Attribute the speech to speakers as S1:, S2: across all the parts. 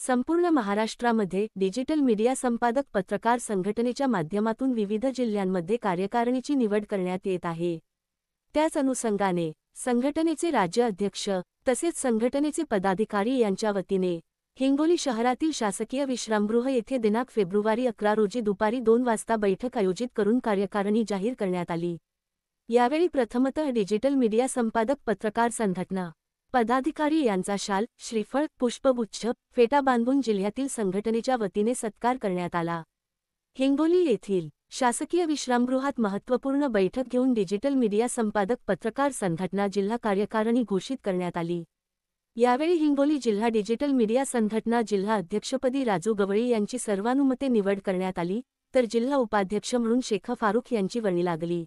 S1: संपूर्ण महाराष्ट्रामध्ये digital media संपादक पत्रकार संघटनेच्या माध्यमातून विविध जिल्ह्यांमध्ये कार्यकारिणीची निवड करण्यात येत आहे। त्याच अनुषंगाने संघटनेचे राज्य अध्यक्ष तसेच संघटनेचे पदाधिकारी यांच्या वतीने हिंगोली शहरातील शासकीय विश्रामगृह येथे दिनांक फेब्रुवारी 11 रोजी दुपारी 2 वाजता बैठक आयोजित करून कार्यकारिणी जाहीर करण्यात आली। यावेळी प्रथमतः डिजिटल मीडिया संपादक पत्रकार संघटना पदाधिकारी यांचा शाल, श्रीफळ, पुष्पगुच्छ, फेटा बांधून जिल्ह्यातील संघटनेच्या वतीने सत्कार करण्यात आला। हिंगोली येथील शासकीय विश्रामगृहात महत्त्वपूर्ण बैठक घेऊन डिजिटल मीडिया संपादक पत्रकार संघटना जिल्हा कार्यकारिणी घोषित करण्यात आली। यावेळी हिंगोली जिल्हा डिजिटल मीडिया संघटना जिल्हा अध्यक्षपदी राजू गवळी यांची सर्वानुमते निवड करण्यात आली, तर जिल्हा उपाध्यक्ष म्हणून शेख फारुख यांची वर्णी लागली,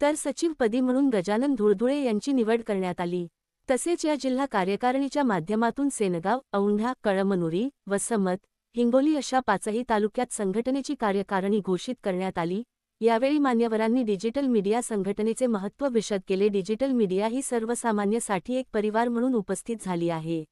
S1: तर सचिवपदी म्हणून गजानन धुळधुळे यांची निवड करण्यात आली। तसेच या जिल्हा कार्यकारिणीच्या माध्यमातून सेनगाव, औंढा, कळमनुरी, वसमत, हिंगोली अशा 5ही तालुक्यात संघटनेची कार्यकारिणी घोषित करण्यात आली। यावेळी मान्यवरांनी डिजिटल मीडिया संघटनेचे महत्त्व विशद केले। डिजिटल मीडिया ही सर्वसामान्यासाठी एक परिवार म्हणून उपस्थित झाली आहे।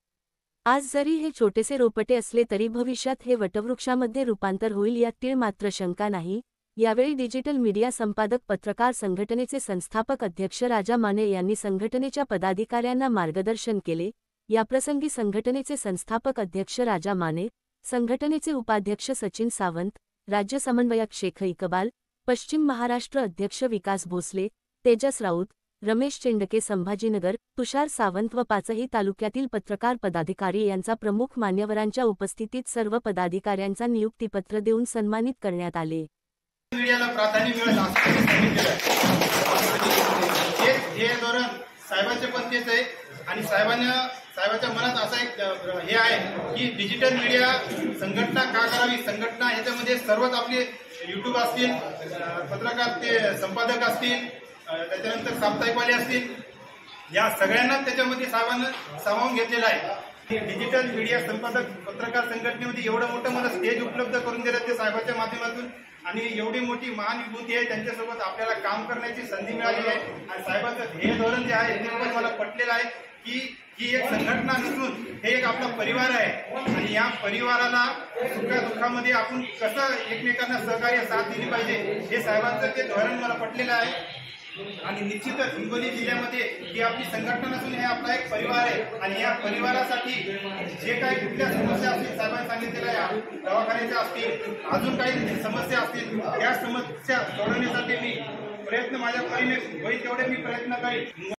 S1: आज जरी हे छोटेसे रोपटे असले तरी भविष्यात हे वटवृक्षामध्ये रूपांतर होईल यात तीळ मात्र शंका नाही। यावेळी डिजिटल मीडिया संपादक पत्रकार संघटनेचे संस्थापक अध्यक्ष राजा माने यांनी संघटनेच्या पदाधिकाऱ्यांना मार्गदर्शन केले। याप्रसंगी संघटनेचे संस्थापक अध्यक्ष राजा माने, संघटनेचे उपाध्यक्ष सचिन सावंत, राज्य समन्वयक शेख इकबाल, पश्चिम महाराष्ट्र अध्यक्ष विकास भोसले, तेजस राऊत, रमेश चेंडके संभाजीनगर, तुषार सावंत व 5ही तालुक्यातील पत्रकार पदाधिकारी यांचा प्रमुख मान्यवरांच्या उपस्थितीत सर्व पदाधिकाऱ्यांचा नियुक्तीपत्र देऊन सन्मानित करण्यात आले।
S2: मीडियाला प्राधान्य मिळेल असं हे धोरण साहेबांचे पण तेच आहे आणि साहेबांच्या मनात असा एक हे आहे की डिजिटल मीडिया संघटना का करावी। संघटना ह्याच्यामध्ये सर्वच आपले यूट्यूब असतील, पत्रकार ते संपादक असतील, त्याच्यानंतर साप्ताहिकवाले असतील, या सगळ्यांना त्याच्यामध्ये साहेबांना सामावून घेतलेला आहे। डिजिटल मीडिया संपादक पत्रकार संघटनेमध्ये एवढं मोठं मला स्टेज उपलब्ध करून दिलं ते साहेबांच्या माध्यमातून आणि एवढी मोठी महानुभूती आहे त्यांच्यासोबत आपल्याला काम करण्याची संधी मिळाली आहे। आणि साहेबांचं ध्येय धोरण जे आहे ते पण मला पटलेलं आहे की ही एक संघटना नसून हे एक आपला परिवार आहे आणि या परिवाराला सुखादुःखामध्ये आपण कसं एकमेकांना सहकार्य साथ दिली पाहिजे हे साहेबांचं ते धोरण मला पटलेलं आहे। आणि निश्चितच हिंगोली जिल्ह्यामध्ये ही आपली संघटना नसून हे आपला एक परिवार आहे आणि या परिवारासाठी जे काही कुठल्या समस्या असतील साहेबांनी सांगितलेलं आहे, दवाखान्याच्या असतील, अजून काही समस्या असतील, त्या समस्या सोडवण्यासाठी मी प्रयत्न माझ्या परीने होईल तेवढे मी प्रयत्न करेन।